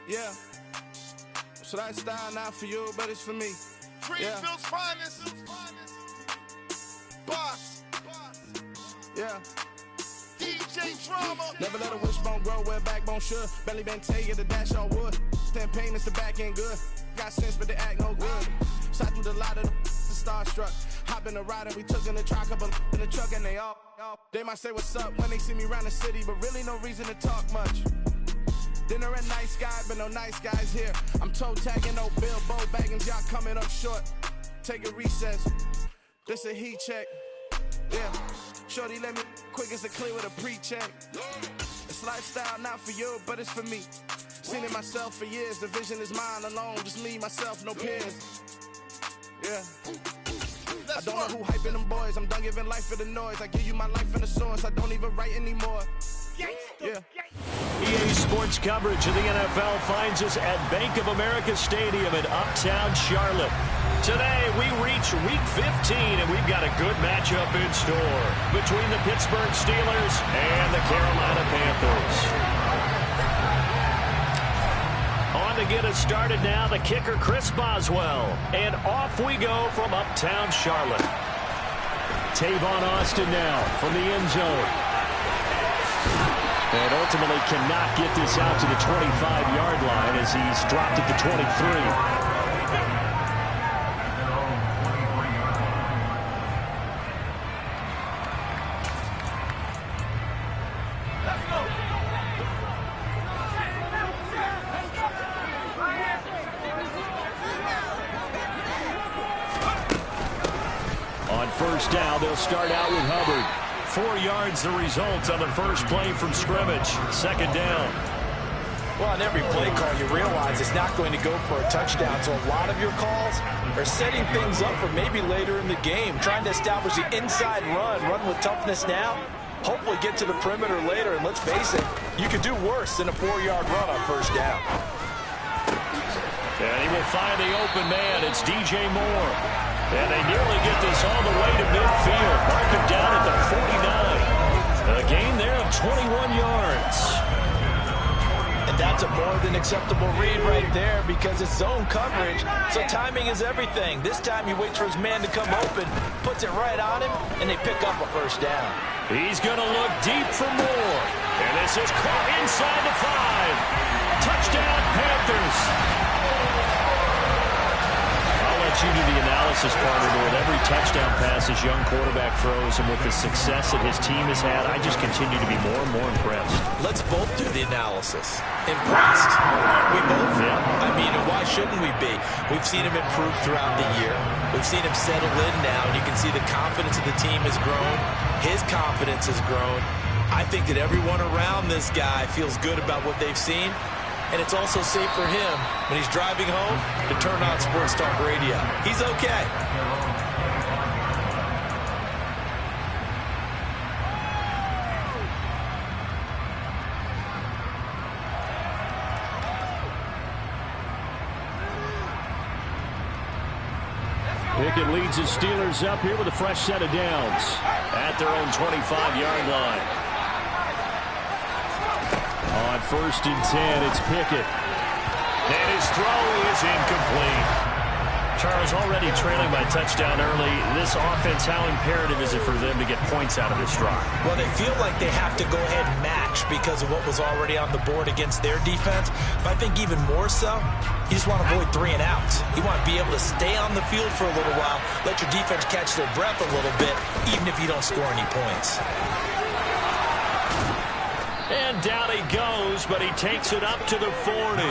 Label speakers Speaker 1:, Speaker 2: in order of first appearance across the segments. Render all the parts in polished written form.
Speaker 1: Yeah. So that style not for you, but it's for me.
Speaker 2: Greenfield's finest. Boss.
Speaker 1: Yeah.
Speaker 2: DJ Drama.
Speaker 1: Never let a wishbone grow where backbone should. Belly been take it, the dash all wood. 10 payments, the back end good. Got sense, but they act no good. Shot through the lot of the starstruck. Hop in the ride and we took in the truck, couple in the truck, and they might say what's up when they see me around the city, but really no reason to talk much. Dinner at nice guy, but no nice guys here. I'm toe tagging, no Bilbo bagging, y'all coming up short. Take a recess. This a heat check. Yeah. Shorty let me quick as a clear with a pre-check. It's lifestyle not for you, but it's for me. Seen it myself for years. The vision is mine alone. Just me, myself, no peers. Yeah. I don't know who hyping them boys. I'm done giving life for the noise. I give you my life in the source. I don't even write anymore. Yeah.
Speaker 3: EA Sports coverage of the NFL finds us at Bank of America Stadium in Uptown Charlotte. Today, we reach Week 15, and we've got a good matchup in store between the Pittsburgh Steelers and the Carolina Panthers. On to get us started now, the kicker, Chris Boswell. And off we go from Uptown Charlotte. Tavon Austin now from the end zone. And ultimately cannot get this out to the 25-yard line as he's dropped at the 23. First down, they'll start out with Hubbard. 4 yards the result on the first play from scrimmage. Second down.
Speaker 4: Well, on every play call, you realize it's not going to go for a touchdown. So a lot of your calls are setting things up for maybe later in the game, trying to establish the inside run with toughness now, hopefully get to the perimeter later. And let's face it, you could do worse than a 4-yard run on first down.
Speaker 3: And he will find the open man. It's DJ Moore. And they nearly get this all the way to midfield. Mark him down at the 49. A gain there of 21 yards.
Speaker 4: And that's a more than acceptable read right there because it's zone coverage, so timing is everything. This time he waits for his man to come open, puts it right on him, and they pick up a first down.
Speaker 3: He's going to look deep for Moore. And this is caught inside the 5. Touchdown, Panthers. You do the analysis part of it. With every touchdown pass his young quarterback throws, and with the success that his team has had, I just continue to be more and more impressed.
Speaker 4: Let's both do the analysis. Impressed. We both.
Speaker 3: Yeah.
Speaker 4: I mean, why shouldn't we be? We've seen him improve throughout the year. We've seen him settle in now, and you can see the confidence of the team has grown. His confidence has grown. I think that everyone around this guy feels good about what they've seen. And it's also safe for him when he's driving home to turn on Sports Talk Radio. He's okay.
Speaker 3: Pickett leads his Steelers up here with a fresh set of downs at their own 25-yard line. On 1st and 10, it's Pickett. And his throw is incomplete. Charles, already trailing by touchdown early. This offense, how imperative is it for them to get points out of this drive?
Speaker 4: Well, they feel like they have to go ahead and match because of what was already on the board against their defense. But I think even more so, you just want to avoid 3 and outs. You want to be able to stay on the field for a little while, let your defense catch their breath a little bit, even if you don't score any points.
Speaker 3: And down he goes, but he takes it up to the 40.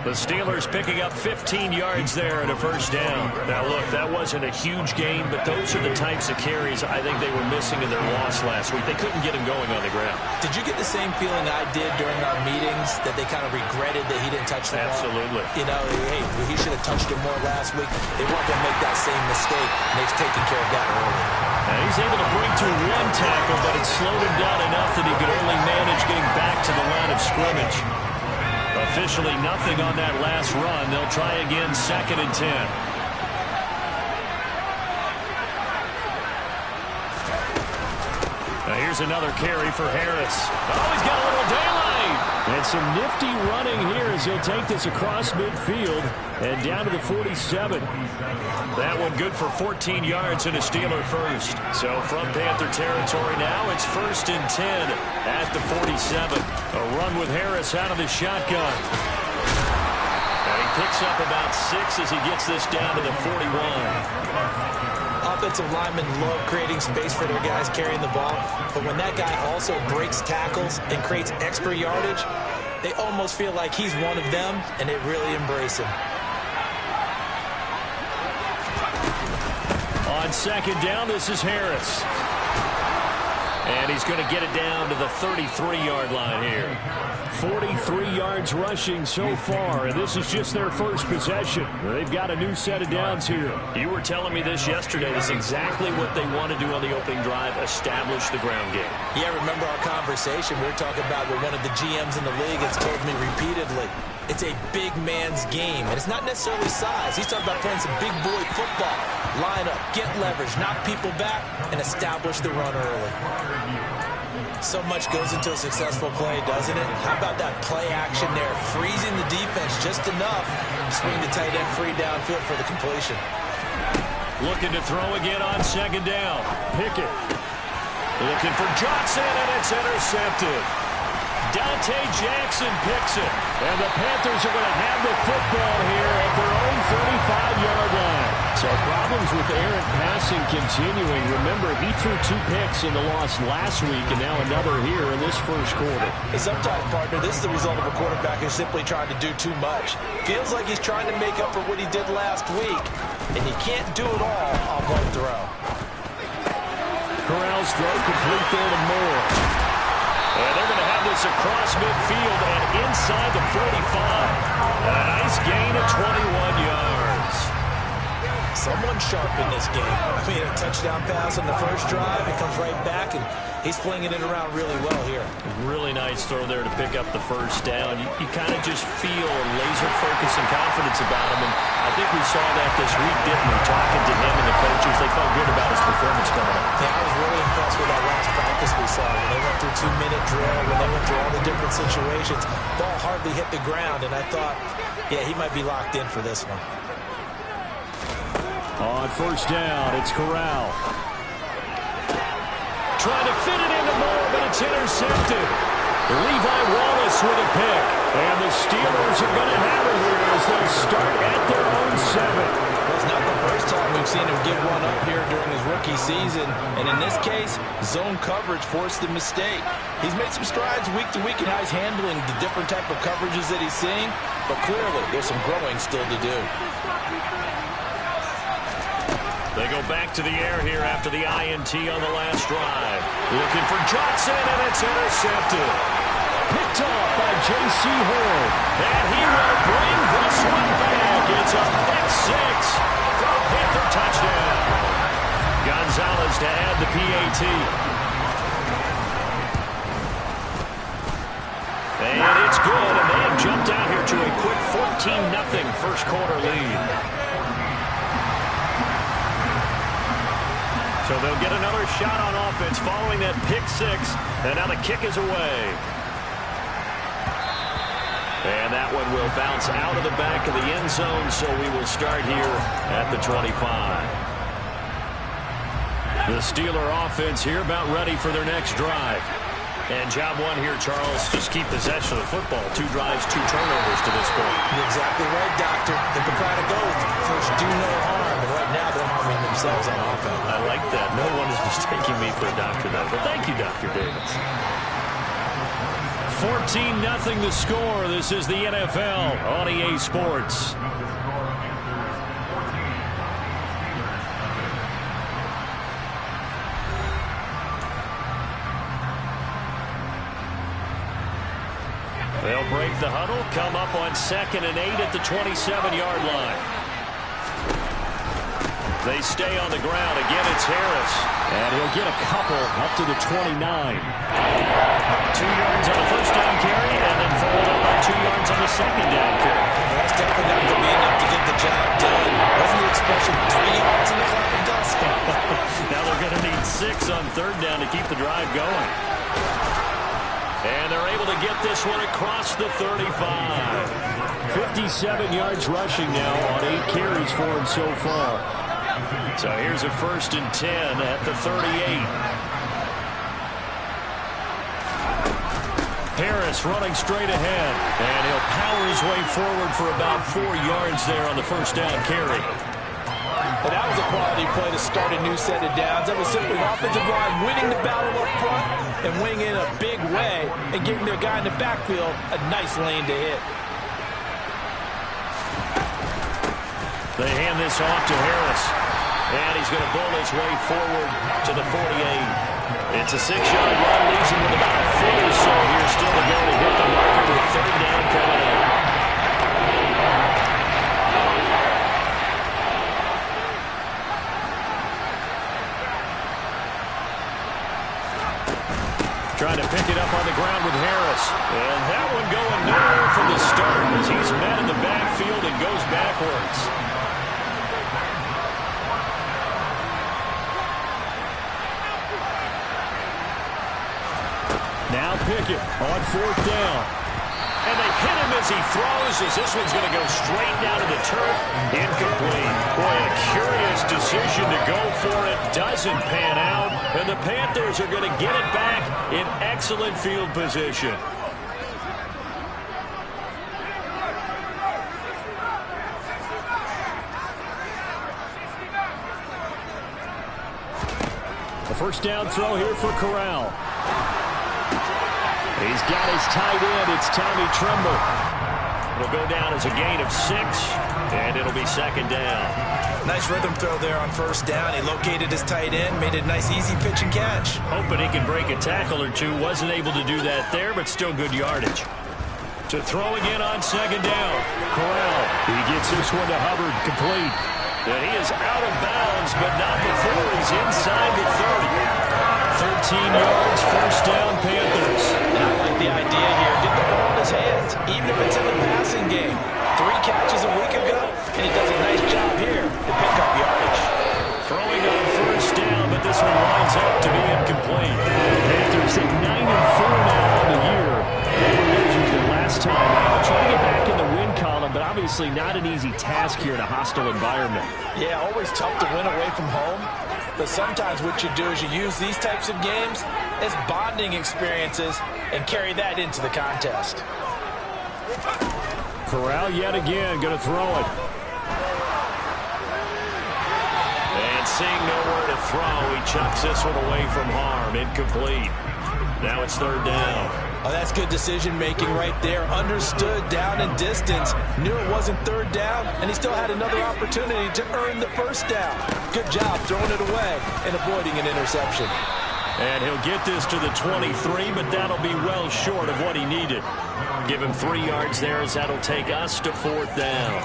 Speaker 3: The Steelers picking up 15 yards there and a first down. Now, look, that wasn't a huge gain, but those are the types of carries I think they were missing in their loss last week. They couldn't get him going on the ground.
Speaker 4: Did you get the same feeling I did during our meetings, that they kind of regretted that he didn't touch the ball?
Speaker 3: Absolutely.
Speaker 4: You know, hey, he should have touched it more last week. They weren't going to make that same mistake, and they've taken care of that early.
Speaker 3: And he's able to break through 1 tackle, but it slowed him down enough that he could only manage getting back to the line of scrimmage. Officially nothing on that last run. They'll try again, 2nd and 10. Now here's another carry for Harris. Oh, he's got a little daylight. And some nifty running here as he'll take this across midfield and down to the 47. That one good for 14 yards and a Steeler first. So from Panther territory now, it's 1st and 10 at the 47. A run with Harris out of the shotgun. And he picks up about 6 as he gets this down to the 41.
Speaker 4: Offensive linemen love creating space for their guys carrying the ball, but when that guy also breaks tackles and creates extra yardage, they almost feel like he's one of them, and they really embrace him.
Speaker 3: On 2nd down, this is Harris. And he's going to get it down to the 33-yard line here. 43 yards rushing so far, and this is just their first possession. They've got a new set of downs here. You were telling me this yesterday. This is exactly what they want to do on the opening drive, establish the ground game.
Speaker 4: Yeah, remember our conversation. We were talking about what one of the GMs in the league has told me repeatedly. It's a big man's game, and it's not necessarily size. He's talking about playing some big boy football. Line up, get leverage, knock people back, and establish the run early. So much goes into a successful play, doesn't it? How about that play action there? Freezing the defense just enough. Swing the tight end free downfield for the completion.
Speaker 3: Looking to throw again on 2nd down. Pickett. Looking for Johnson, and it's intercepted. Dante Jackson picks it. And the Panthers are going to have the football here at their own 35-yard line. So problems with errant passing continuing. Remember, he threw 2 picks in the loss last week, and now another here in this first quarter.
Speaker 4: Sometimes, partner, this is the result of a quarterback who's simply trying to do too much. Feels like he's trying to make up for what he did last week, and he can't do it all on one throw.
Speaker 3: Corral's throw complete there to Moore. And they're going to have this across midfield and inside the 45. A nice gain of 21 yards.
Speaker 4: Someone sharp in this game. I mean, a touchdown pass on the first drive. It comes right back, and he's flinging it around really well here.
Speaker 3: Really nice throw there to pick up the first down. You kind of just feel laser focus and confidence about him, and I think we saw that this week, didn't we? Talking to him and the coaches, they felt good about his performance coming up.
Speaker 4: Yeah, I was really impressed with that last practice we saw. When they went through 2-minute drill, when they went through all the different situations, ball hardly hit the ground, and I thought, yeah, he might be locked in for this one.
Speaker 3: On 1st down, it's Corral. Trying to fit it into Moore, but it's intercepted. Levi Wallace with a pick. And the Steelers are going to have it here as they start at their own 7.
Speaker 4: Well, it's not the first time we've seen him give one up here during his rookie season. And in this case, zone coverage forced the mistake. He's made some strides week to week in how he's handling the different type of coverages that he's seeing. But clearly, there's some growing still to do.
Speaker 3: They go back to the air here after the INT on the last drive. Looking for Johnson, and it's intercepted. Picked off by J.C. Horn. And he will bring this one back. It's a pick 6 for a Panther touchdown. Gonzalez to add the PAT. And it's good, and they have jumped out here to a quick 14-0 first quarter lead. So they'll get another shot on offense following that pick 6, and now the kick is away. And that one will bounce out of the back of the end zone, so we will start here at the 25. The Steeler offense here about ready for their next drive. And job 1 here, Charles, just keep possession of the football. 2 drives, 2 turnovers to this point.
Speaker 4: You're exactly right, Doctor. The Hippocratic Oath, first do no harm. And right now they're harming themselves on offense.
Speaker 3: I like that. No one is mistaking me for a doctor, though. But thank you, Dr. Davis. 14-0 the score. This is the NFL on EA Sports. They'll break the huddle, come up on 2nd and 8 at the 27-yard line. They stay on the ground. Again, it's Harris. And he'll get a couple up to the 29. 2 yards on the first down carry, and then followed up by 2 yards on the second down carry.
Speaker 4: That's definitely not going to be enough to get the job done. Wasn't the expression 3 yards in the cloud of dust?
Speaker 3: Now they're going to need 6 on 3rd down to keep the drive going. And they're able to get this one across the 35. 57 yards rushing now on 8 carries for him so far. So here's a 1st and 10 at the 38. Harris running straight ahead, and he'll power his way forward for about 4 yards there on the 1st down carry.
Speaker 4: And that was a quality play to start a new set of downs. That was simply an offensive line winning the battle up front and winning in a big way and giving their guy in the backfield a nice lane to hit.
Speaker 3: They hand this off to Harris, and he's going to bull his way forward to the 48. It's a 6-yard run, leaves him with about a foot or so here still to go to hit the marker with 3rd down coming up. Trying to pick it up on the ground with Harris. And that one going nowhere from the start as he's met in the backfield and goes backwards. Now Pickett on 4th down. And they hit him as he throws, as this one's going to go straight down to the turf. Incomplete. Boy, a curious decision to go for it. Doesn't pan out. And the Panthers are going to get it back in excellent field position. A 1st down throw here for Corral. He's got his tight end. It's Tommy Tremble. It'll go down as a gain of 6, and it'll be 2nd down.
Speaker 4: Nice rhythm throw there on 1st down. He located his tight end, made it a nice easy pitch and catch.
Speaker 3: Hoping he can break a tackle or two. Wasn't able to do that there, but still good yardage. To throw again on 2nd down. Corral. He gets this one to Hubbard, complete. And he is out of bounds, but not before he's inside the 30. 13 yards, 1st down, Panthers.
Speaker 4: And I like the idea here. Get the ball in his hands, even if it's in the passing game. 3 catches a week ago, and he does a nice job here to pick up yardage.
Speaker 3: Throwing on 1st down, but this one winds up to be incomplete. Panthers at 9-4 now on the year. They were losers the last time out. Trying to get back in the win column, but obviously not an easy task here in a hostile environment.
Speaker 4: Yeah, always tough to win away from home. But sometimes what you do is you use these types of games as bonding experiences and carry that into the contest.
Speaker 3: Corral yet again going to throw it. And seeing nowhere to throw, he chucks this one away from harm. Incomplete. Now it's 3rd down.
Speaker 4: Oh, that's good decision-making right there. Understood down and distance. Knew it wasn't 3rd down, and he still had another opportunity to earn the 1st down. Good job throwing it away and avoiding an interception.
Speaker 3: And he'll get this to the 23, but that'll be well short of what he needed. Give him 3 yards there as that'll take us to 4th down.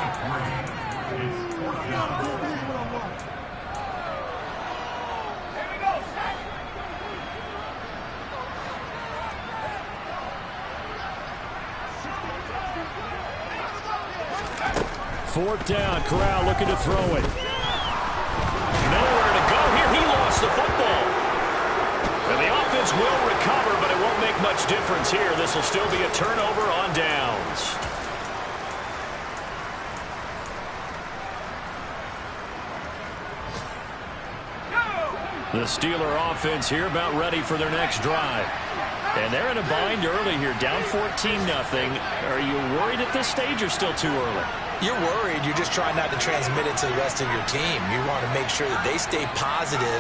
Speaker 3: 4th down, Corral looking to throw it. Nowhere to go here. He lost the football. And the offense will recover, but it won't make much difference here. This will still be a turnover on downs. The Steeler offense here about ready for their next drive. And they're in a bind early here, down 14-0. Are you worried at this stage or still too early?
Speaker 4: You're worried. You're just trying not to transmit it to the rest of your team. You want to make sure that they stay positive.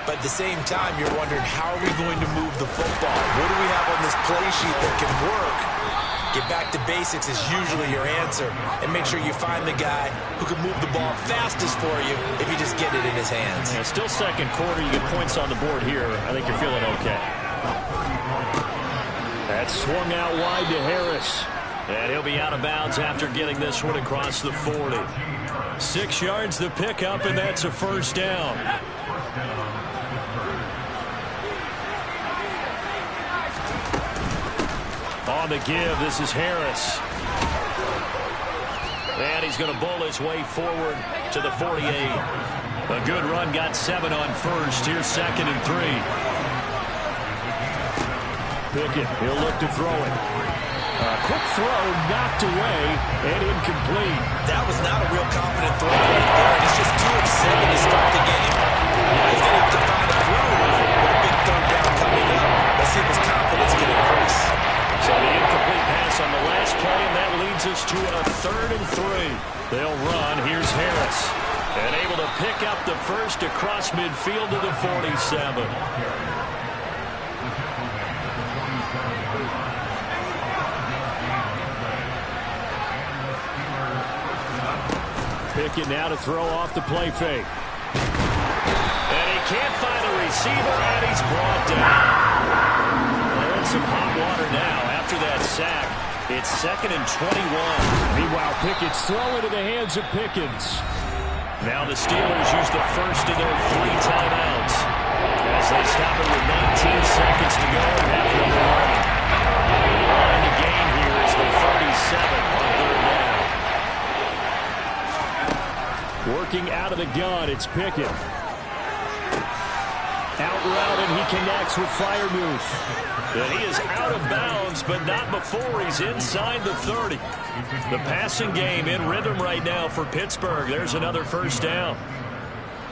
Speaker 4: But at the same time, you're wondering, how are we going to move the football? What do we have on this play sheet that can work? Get back to basics is usually your answer. And make sure you find the guy who can move the ball fastest for you if you just get it in his hands.
Speaker 3: Yeah, still 2nd quarter. You get points on the board here. I think you're feeling okay. That swung out wide to Harris. And he'll be out of bounds after getting this one across the 40. 6 yards the pickup, and that's a 1st down. On the give, this is Harris. And he's going to bull his way forward to the 48. A good run, got 7 on 1st. Here's 2nd and 3. Pickett. He'll look to throw it. Quick throw, knocked away, and incomplete.
Speaker 4: That was not a real confident throw right there, and it's just too exciting to start the game. Now he's going to find a groove with a big third down coming up. Let's see if his confidence can increase.
Speaker 3: So the incomplete pass on the last play, and that leads us to a 3rd and 3. They'll run. Here's Harris. And able to pick up the first across midfield to the 47. Pickett now to throw off the play fake. And he can't find a receiver, and he's brought down. They're in some hot water now after that sack. It's 2nd and 21. Meanwhile, Pickett's throw into the hands of Pickens. Now the Steelers use the first of their 3 timeouts as they stop it with 19 seconds to go in half number 1. The line to gain here is the 37 on 3rd down. Working out of the gun, it's Pickett. Out route, and he connects with Freiermuth. And he is out of bounds, but not before he's inside the 30. The passing game in rhythm right now for Pittsburgh. There's another first down.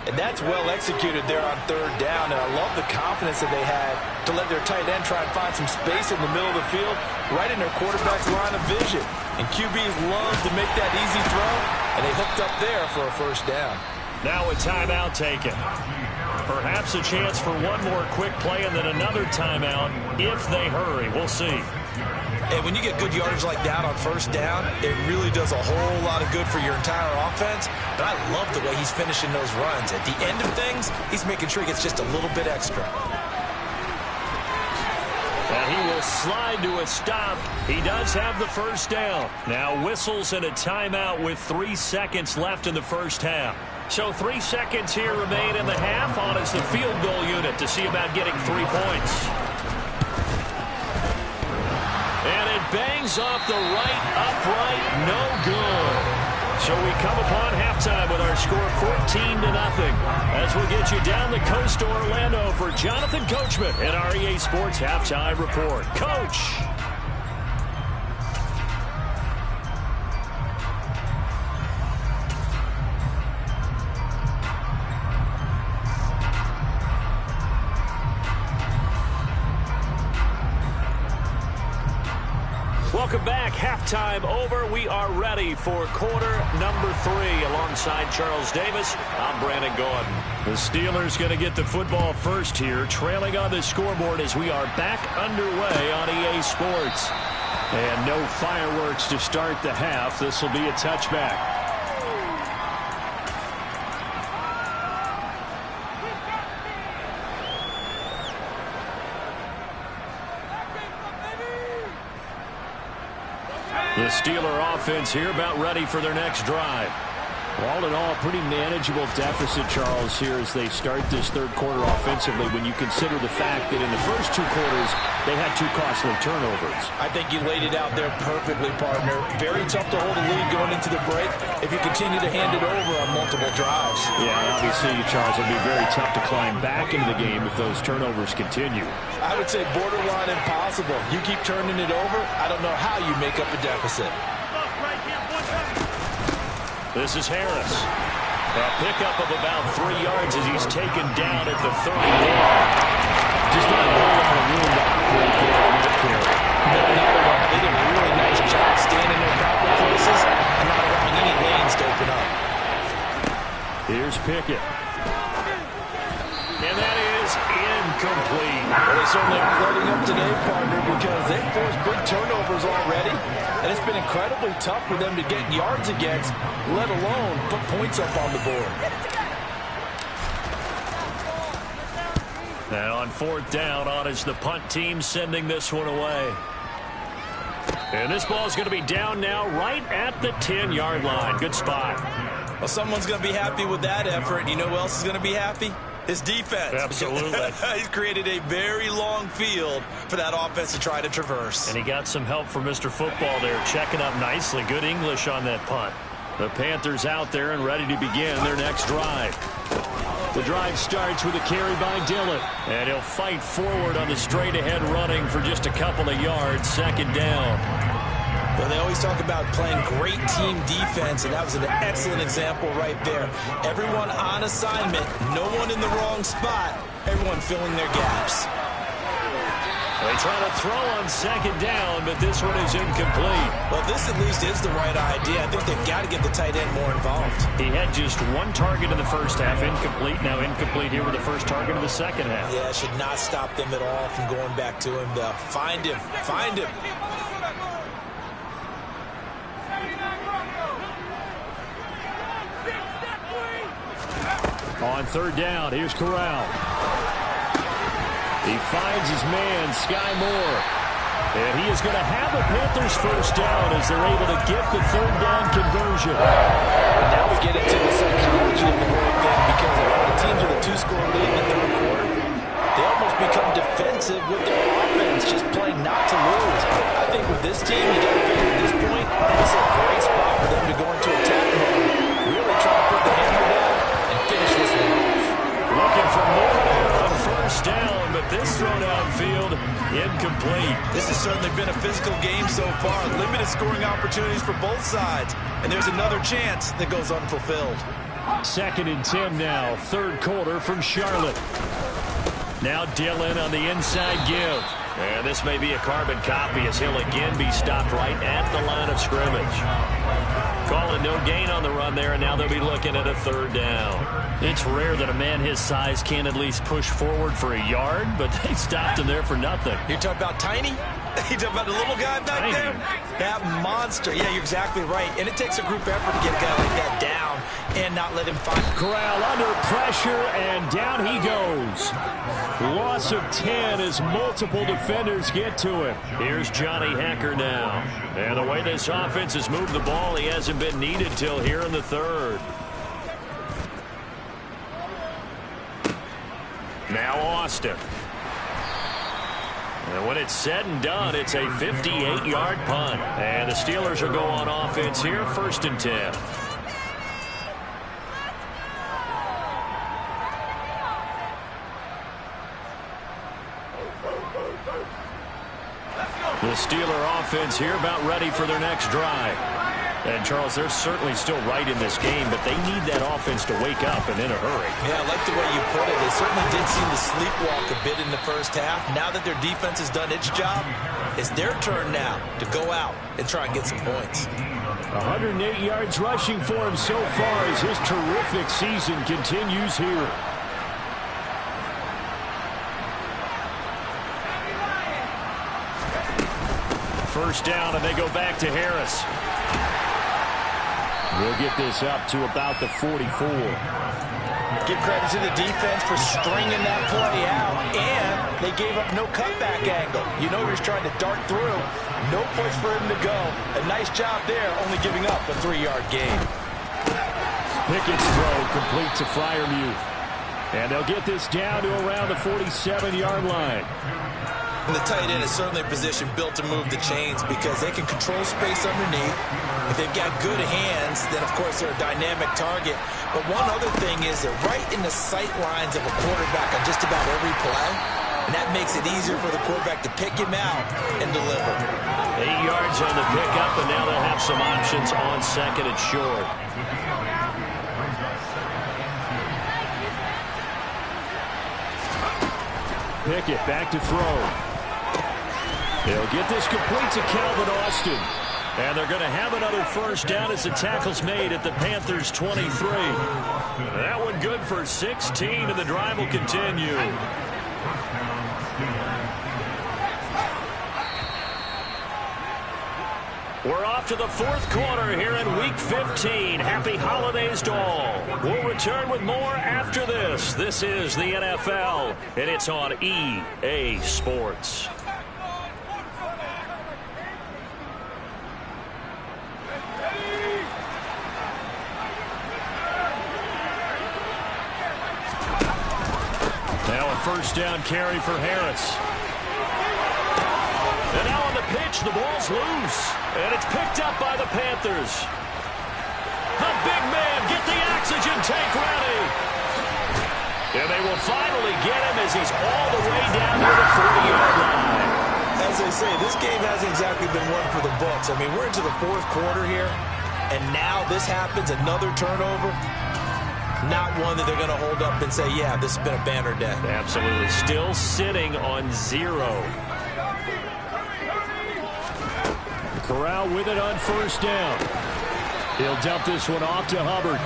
Speaker 4: And that's well executed there on 3rd down, and I love the confidence that they had to let their tight end try and find some space in the middle of the field, right in their quarterback's line of vision. And QBs love to make that easy throw, and they hooked up there for a first down.
Speaker 3: Now a timeout taken. Perhaps a chance for one more quick play and then another timeout if they hurry. We'll see.
Speaker 4: And when you get good yardage like that on first down, it really does a whole lot of good for your entire offense. But I love the way he's finishing those runs. At the end of things, he's making sure he gets just a little bit extra.
Speaker 3: And he will slide to a stop. He does have the first down. Now whistles and a timeout with 3 seconds left in the first half. So 3 seconds here remain in the half. On is the field goal unit to see about getting 3 points. And it bangs off the right upright. No good. So we come upon halftime with our score 14-0 as we get you down the coast to Orlando for Jonathan Coachman and our EA Sports Halftime Report. Coach. Welcome back. Halftime over. We are ready for quarter number 3. Alongside Charles Davis, I'm Brandon Gordon. The Steelers going to get the football first here, trailing on the scoreboard as we are back underway on EA Sports. And no fireworks to start the half. This will be a touchback. The Steeler offense here about ready for their next drive. All in all, pretty manageable deficit, Charles, here as they start this third quarter offensively when you consider the fact that in the first 2 quarters, they had 2 costly turnovers.
Speaker 4: I think you laid it out there perfectly, partner. Very tough to hold a lead going into the break if you continue to hand it over on multiple drives.
Speaker 3: Yeah, obviously, Charles, it'll be very tough to climb back into the game if those turnovers continue.
Speaker 4: I would say borderline impossible. You keep turning it over, I don't know how you make up a deficit.
Speaker 3: This is Harris. A pickup of about 3 yards as he's taken down at the 30. Just not a whole lot of room to operate there in that carry.
Speaker 4: No, not at all. They did a really nice job staying in their proper places and not allowing any lanes to open up.
Speaker 3: Here's Pickett. And that is incomplete.
Speaker 4: Well, they certainly aren't letting up today, partner, because they've forced big turnovers already. And it's been incredibly tough for them to get yards against, let alone put points up on the board.
Speaker 3: Now on 4th down, on is the punt team sending this one away. And this ball is going to be down now right at the 10-yard line. Good spot.
Speaker 4: Well, someone's going to be happy with that effort. You know who else is going to be happy? His defense.
Speaker 3: Absolutely.
Speaker 4: He's created a very long field for that offense to try to traverse.
Speaker 3: And he got some help from Mr. Football there, checking up nicely. Good English on that punt. The Panthers out there and ready to begin their next drive. The drive starts with a carry by Dillon. And he'll fight forward on the straight-ahead running for just a couple of yards. Second down.
Speaker 4: Well, they always talk about playing great team defense, and that was an excellent example right there. Everyone on assignment, no one in the wrong spot, everyone filling their gaps.
Speaker 3: They try to throw on second down, but this one is incomplete.
Speaker 4: Well, this at least is the right idea. I think they've got to get the tight end more involved.
Speaker 3: He had just one target in the first half, incomplete. Now incomplete here with the first target of the second half.
Speaker 4: Yeah, it should not stop them at all from going back to him, though. Find him. Find him.
Speaker 3: On third down, here's Corral. He finds his man, Sky Moore. And he is going to have the Panthers first down as they're able to get the third down conversion.
Speaker 4: And now we get into the psychology of the whole thing, because a lot of teams with a two-score lead in the third quarter, they almost become defensive with their offense, just playing not to lose. I think with this team, you got to figure at this point, this is a great spot for them to go into attack mode, really try to put the hammer down and finish this one off.
Speaker 3: Looking for more on first down, but this throw downfield incomplete.
Speaker 4: This has certainly been a physical game so far. Limited scoring opportunities for both sides. And there's another chance that goes unfulfilled.
Speaker 3: 2nd and 10 now. Third quarter from Charlotte. Now Dillon on the inside give. And this may be a carbon copy as he'll again be stopped right at the line of scrimmage. Calling no gain on the run there, and now they'll be looking at a third down. It's rare that a man his size can at least push forward for a yard, but they stopped him there for nothing.
Speaker 4: You're talking about Tiny? You talking about the little guy back there? That monster. Yeah, you're exactly right. And it takes a group effort to get a guy like that down and not let him find.
Speaker 3: Corral under pressure, and down he goes. Loss of 10 as multiple defenders get to him. Here's Johnny Hekker now. And the way this offense has moved the ball, he hasn't been needed till here in the third. Now Austin. And when it's said and done, it's a 58-yard punt. And the Steelers will go on offense here, 1st and 10. The Steeler offense here about ready for their next drive. And, Charles, they're certainly still right in this game, but they need that offense to wake up and in a hurry.
Speaker 4: Yeah, I like the way you put it. They certainly did seem to sleepwalk a bit in the first half. Now that their defense has done its job, it's their turn now to go out and try and get some points.
Speaker 3: 108 yards rushing for him so far as his terrific season continues here. First down, and they go back to Harris. We'll get this up to about the 44.
Speaker 4: Give credit to the defense for stringing that play out, and they gave up no cutback angle. You know he was trying to dart through. No place for him to go. A nice job there, only giving up a 3-yard gain.
Speaker 3: Pickett's throw complete to Freiermuth. And they'll get this down to around the 47-yard line.
Speaker 4: And the tight end is certainly a position built to move the chains because they can control space underneath. If they've got good hands, then, of course, they're a dynamic target. But one other thing is they're right in the sight lines of a quarterback on just about every play. And that makes it easier for the quarterback to pick him out and deliver.
Speaker 3: 8 yards on the pickup, and now they'll have some options on second and short. Pickett back to throw. They'll get this complete to Calvin Austin. And they're going to have another first down as the tackle's made at the Panthers' 23. That one good for 16, and the drive will continue. We're off to the fourth quarter here in Week 15. Happy holidays to all. We'll return with more after this. This is the NFL, and it's on EA Sports. Now a first down carry for Harris. And now on the pitch, the ball's loose. And it's picked up by the Panthers. Get the oxygen tank ready. And they will finally get him as he's all the way down to the 40-yard line.
Speaker 4: As they say, this game hasn't exactly been one for the books. I mean, we're into the fourth quarter here, and now this happens, another turnover. Not one that they're going to hold up and say, yeah, this has been a banner day.
Speaker 3: Absolutely. Still sitting on 0. Corral with it on first down. He'll dump this one off to Hubbard.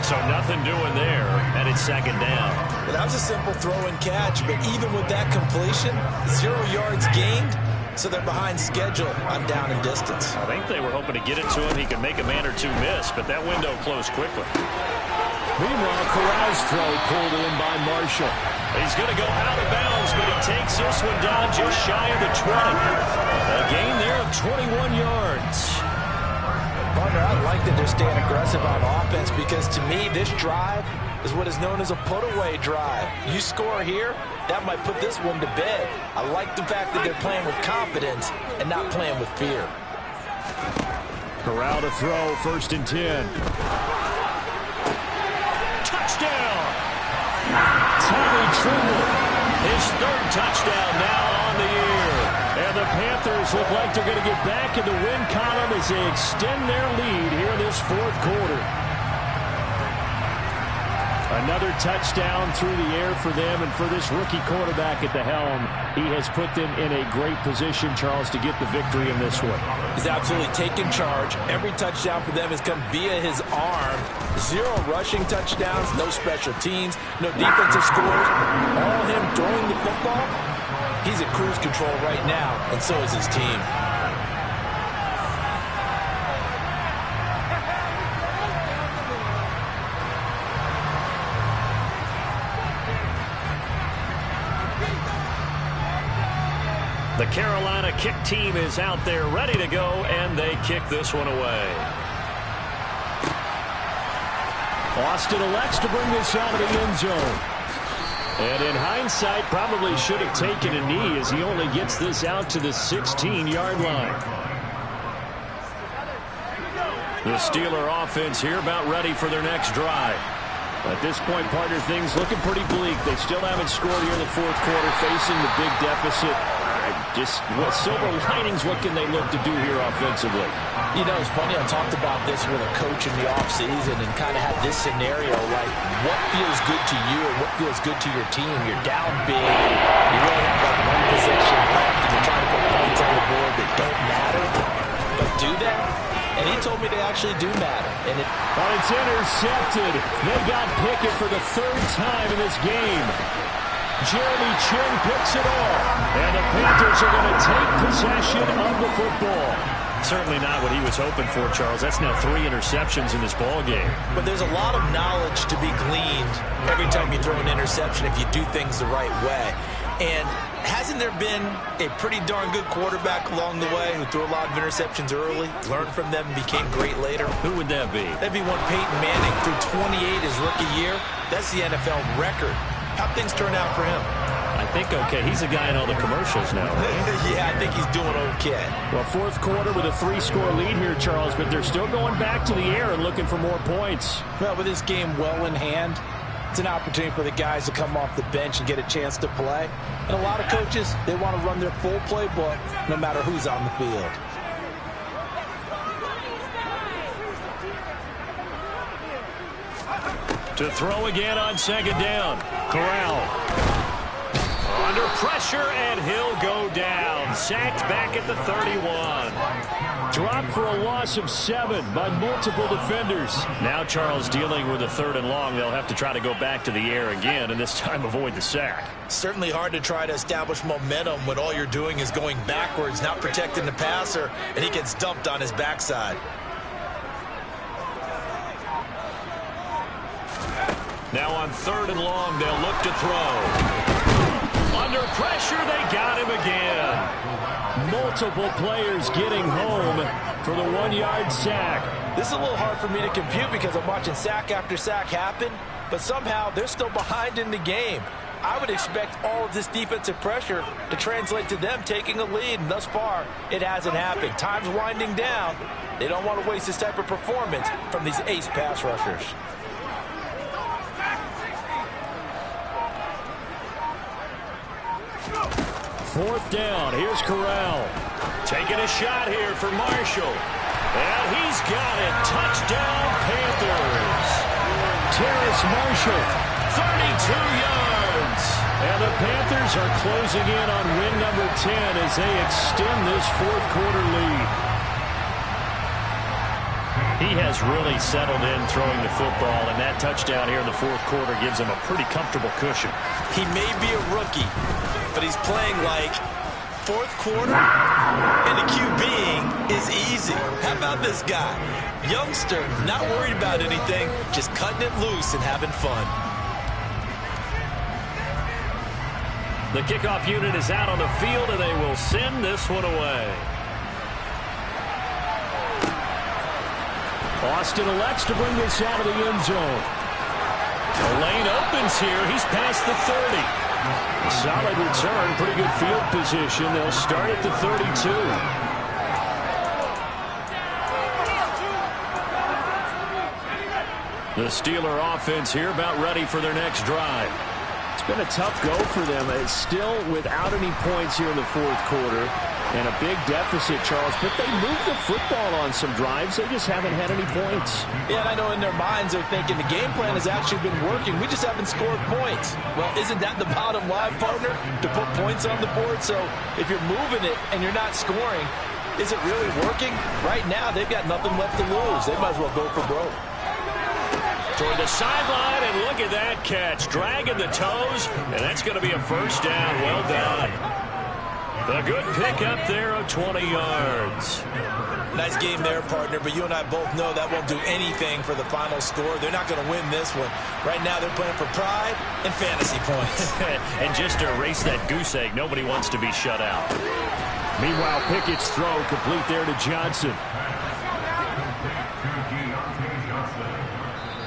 Speaker 3: So nothing doing there, and it's second down.
Speaker 4: Well, that was a simple throw and catch, but even with that completion, 0 yards gained, so they're behind schedule on down and distance.
Speaker 3: I think they were hoping to get it to him. He could make a man or two miss, but that window closed quickly.
Speaker 5: Meanwhile, Corral's throw pulled in by Marshall.
Speaker 3: He's going to go out of bounds, but he takes this one down just shy of the 20. A gain there of 21 yards.
Speaker 4: Partner, I like that they're staying aggressive on offense because to me, this drive is what is known as a put-away drive. You score here, that might put this one to bed. I like the fact that they're playing with confidence and not playing with fear.
Speaker 5: Corral to throw, 1st and 10.
Speaker 3: Touchdown! Tommy Trimble, his 3rd touchdown now on the year. And the Panthers look like they're going to get back in the win column as they extend their lead here in this 4th quarter. Another touchdown through the air for them, and for this rookie quarterback at the helm, he has put them in a great position, Charles, to get the victory in this one.
Speaker 4: He's absolutely taken charge. Every touchdown for them has come via his arm. 0 rushing touchdowns, no special teams, no defensive scores. All him throwing the football. He's at cruise control right now, and so is his team.
Speaker 3: The Carolina kick team is out there ready to go, and they kick this one away.
Speaker 5: Austin elects to bring this out of the end zone.
Speaker 3: And in hindsight, probably should have taken a knee as he only gets this out to the 16-yard line. The Steeler offense here about ready for their next drive.
Speaker 5: At this point, partner, things looking pretty bleak. They still haven't scored here in the 4th quarter, facing the big deficit. Just silver linings, what can they look to do here offensively?
Speaker 4: You know, it's funny, I talked about this with a coach in the offseason and kind of had this scenario, like what feels good to you and what feels good to your team. You're down big, you really have like one possession left, and you're trying to put points on the board that don't matter, but do that? And he told me they actually do matter. And
Speaker 5: it's intercepted. They got Pickett for the 3rd time in this game. Jeremy Chin picks it off, and the Panthers are going to take possession of the football.
Speaker 3: Certainly not what he was hoping for, Charles. That's now 3 interceptions in this ball game.
Speaker 4: But there's a lot of knowledge to be gleaned every time you throw an interception if you do things the right way. And hasn't there been a pretty darn good quarterback along the way who threw a lot of interceptions early, learned from them, and became great later?
Speaker 3: Who would that be?
Speaker 4: That'd be one Peyton Manning, threw 28 his rookie year. That's the NFL record. How'd things turn out for him?
Speaker 3: I think okay. He's a guy in all the commercials now, right?
Speaker 4: Yeah, I think he's doing okay.
Speaker 5: Well, 4th quarter with a 3-score lead here, Charles, but they're still going back to the air and looking for more points.
Speaker 6: Well, with this game well in hand, it's an opportunity for the guys to come off the bench and get a chance to play. And a lot of coaches, they want to run their full playbook no matter who's on the field.
Speaker 3: To throw again on 2nd down. Corral. Under pressure, and he'll go down. Sacked back at the 31.
Speaker 5: Dropped for a loss of 7 by multiple defenders.
Speaker 3: Now Charles dealing with a 3rd and long. They'll have to try to go back to the air again, and this time avoid the sack.
Speaker 4: Certainly hard to try to establish momentum when all you're doing is going backwards, not protecting the passer, and he gets dumped on his backside.
Speaker 3: Now on 3rd and long, they'll look to throw. Under pressure, they got him again.
Speaker 5: Multiple players getting home for the 1-yard sack.
Speaker 6: This is a little hard for me to compute because I'm watching sack after sack happen, but somehow they're still behind in the game. I would expect all of this defensive pressure to translate to them taking a lead, and thus far, it hasn't happened. Time's winding down. They don't want to waste this type of performance from these ace pass rushers.
Speaker 5: Fourth down. Here's Corral.
Speaker 3: Taking a shot here for Marshall. And he's got it. Touchdown, Panthers.
Speaker 5: Terrace Marshall.
Speaker 3: 32 yards.
Speaker 5: And the Panthers are closing in on win number 10 as they extend this fourth quarter lead.
Speaker 3: He has really settled in throwing the football, and that touchdown here in the fourth quarter gives him a pretty comfortable cushion.
Speaker 4: He may be a rookie, but he's playing like fourth quarter, and the QBing is easy. How about this guy? Youngster, not worried about anything, just cutting it loose and having fun.
Speaker 3: The kickoff unit is out on the field, and they will send this one away.
Speaker 5: Austin elects to bring this out of the end zone.
Speaker 3: The lane opens here. He's past the 30.
Speaker 5: Solid return, pretty good field position. They'll start at the 32.
Speaker 3: The Steeler offense here about ready for their next drive.
Speaker 5: It's been a tough go for them. It's still without any points here in the fourth quarter. And a big deficit, Charles. But they moved the football on some drives. They just haven't had any points.
Speaker 6: Yeah, and I know in their minds they're thinking the game plan has actually been working. We just haven't scored points. Well, isn't that the bottom line, partner? To put points on the board? So if you're moving it and you're not scoring, is it really working? Right now, they've got nothing left to lose. They might as well go for broke.
Speaker 3: Toward the sideline, and look at that catch. Dragging the toes, and that's going to be a first down. Well done. A good pickup there of 20 yards.
Speaker 4: Nice game there, partner, but you and I both know that won't do anything for the final score. They're not going to win this one. Right now, they're playing for pride and fantasy points.
Speaker 3: And just to erase that goose egg, nobody wants to be shut out.
Speaker 5: Meanwhile, Pickett's throw complete there to Johnson.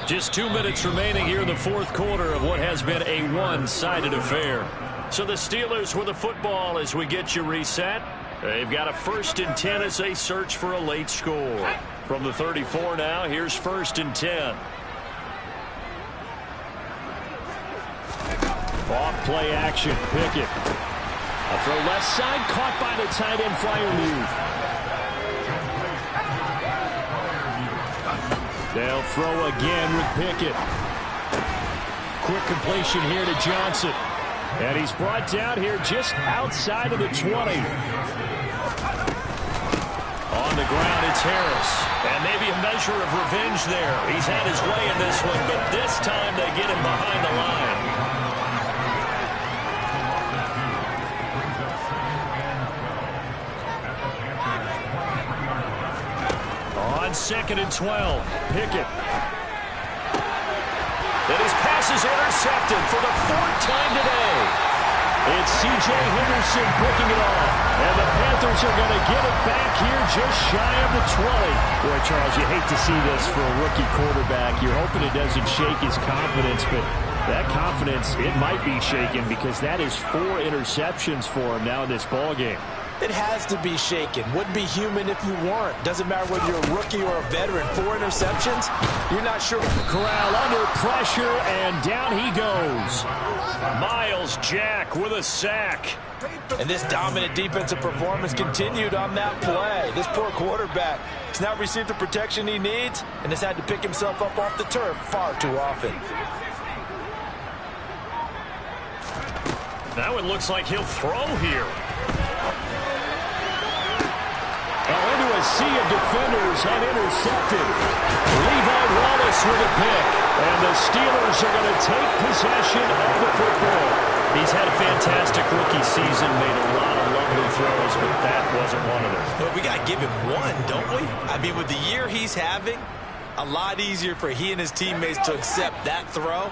Speaker 3: Just 2 minutes remaining here in the fourth quarter of what has been a one-sided affair. So the Steelers with the football as we get you reset. They've got a 1st and 10 as they search for a late score. From the 34 now, here's 1st and 10.
Speaker 5: Off play action, Pickett. A throw left side, caught by the tight end Freiermuth. They'll throw again with Pickett. Quick completion here to Johnson. And he's brought down here just outside of the 20. On
Speaker 3: the ground, it's Harris. And maybe a measure of revenge there. He's had his way in this one, but this time they get him behind the line. On 2nd and 12, Pickett. And his pass is intercepted for the 4th time today.
Speaker 5: It's C.J. Henderson picking it off. And the Panthers are going to get it back here just shy of the 20. Boy, Charles, you hate to see this for a rookie quarterback. You're hoping it doesn't shake his confidence, but that confidence, it might be shaken because that is 4 interceptions for him now in this ballgame.
Speaker 6: It has to be shaken. Wouldn't be human if you weren't. Doesn't matter whether you're a rookie or a veteran. 4 interceptions, you're not sure.
Speaker 5: Corral under pressure, and down he goes.
Speaker 3: Miles Jack with a sack.
Speaker 6: And this dominant defensive performance continued on that play. This poor quarterback has not received the protection he needs and has had to pick himself up off the turf far too often.
Speaker 3: Now it looks like he'll throw here.
Speaker 5: Into a sea of defenders and intercepted. Levi Wallace with a pick. And the Steelers are going to take possession of the football.
Speaker 3: He's had a fantastic rookie season, made a lot of lovely throws, but that wasn't one of them.
Speaker 4: But we got to give him one, don't we? I mean, with the year he's having, a lot easier for he and his teammates to accept that throw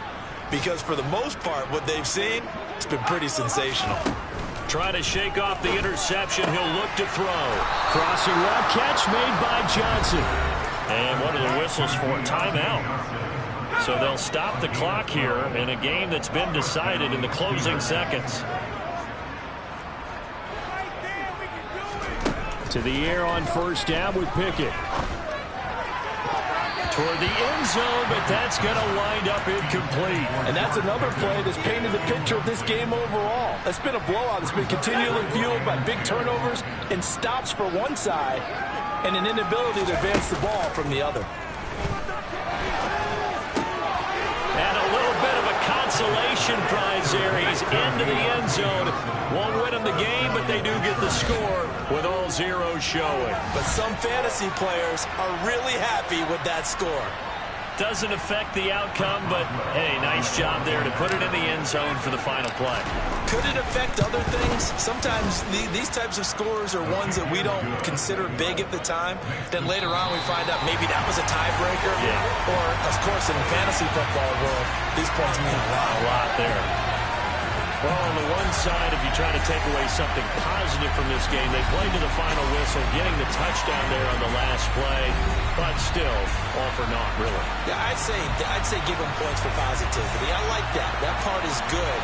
Speaker 4: because for the most part, what they've seen, it's been pretty sensational.
Speaker 3: Trying to shake off the interception. He'll look to throw.
Speaker 5: Crossing route catch made by Johnson.
Speaker 3: And one of the whistles for a timeout. So they'll stop the clock here in a game that's been decided in the closing seconds.
Speaker 5: To the air on first down with Pickett.
Speaker 3: Toward the end zone, but that's going to wind up incomplete.
Speaker 6: And that's another play that's painted the picture of this game overall. It's been a blowout. It's been continually fueled by big turnovers and stops for one side and an inability to advance the ball from the other.
Speaker 3: And a little bit of a consolation prize there. He's into the end zone. Won't win him the game, but they do get the score with all zeros showing.
Speaker 6: But some fantasy players are really happy with that score.
Speaker 3: Doesn't affect the outcome, but, hey, nice job there to put it in the end zone for the final play.
Speaker 6: Could it affect other things? Sometimes these types of scores are ones that we don't consider big at the time. Then later on we find out maybe that was a tiebreaker.
Speaker 3: Yeah.
Speaker 6: Or, of course, in the fantasy football world, these points mean a lot.
Speaker 3: A lot there. Well, on the one side, if you try to take away something positive from this game, they played to the final whistle, getting the touchdown there on the last play, but still, all for naught, really.
Speaker 6: Yeah, I'd say give them points for positivity. I like that. That part is good.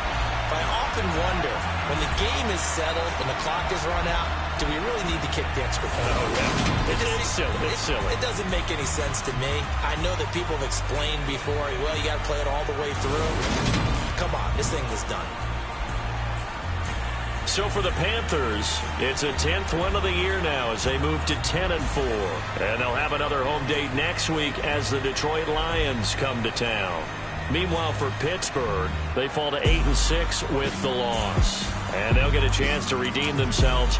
Speaker 6: But I often wonder, when the game is settled and the clock is run out, do we really need to kick the extra point?
Speaker 3: Oh, yeah. It's silly. It's silly.
Speaker 6: It doesn't make any sense to me. I know that people have explained before, well, you got to play it all the way through. Come on, this thing is done.
Speaker 3: So for the Panthers, it's a 10th win of the year now as they move to 10-4. And they'll have another home date next week as the Detroit Lions come to town. Meanwhile, for Pittsburgh, they fall to 8-6 with the loss. And they'll get a chance to redeem themselves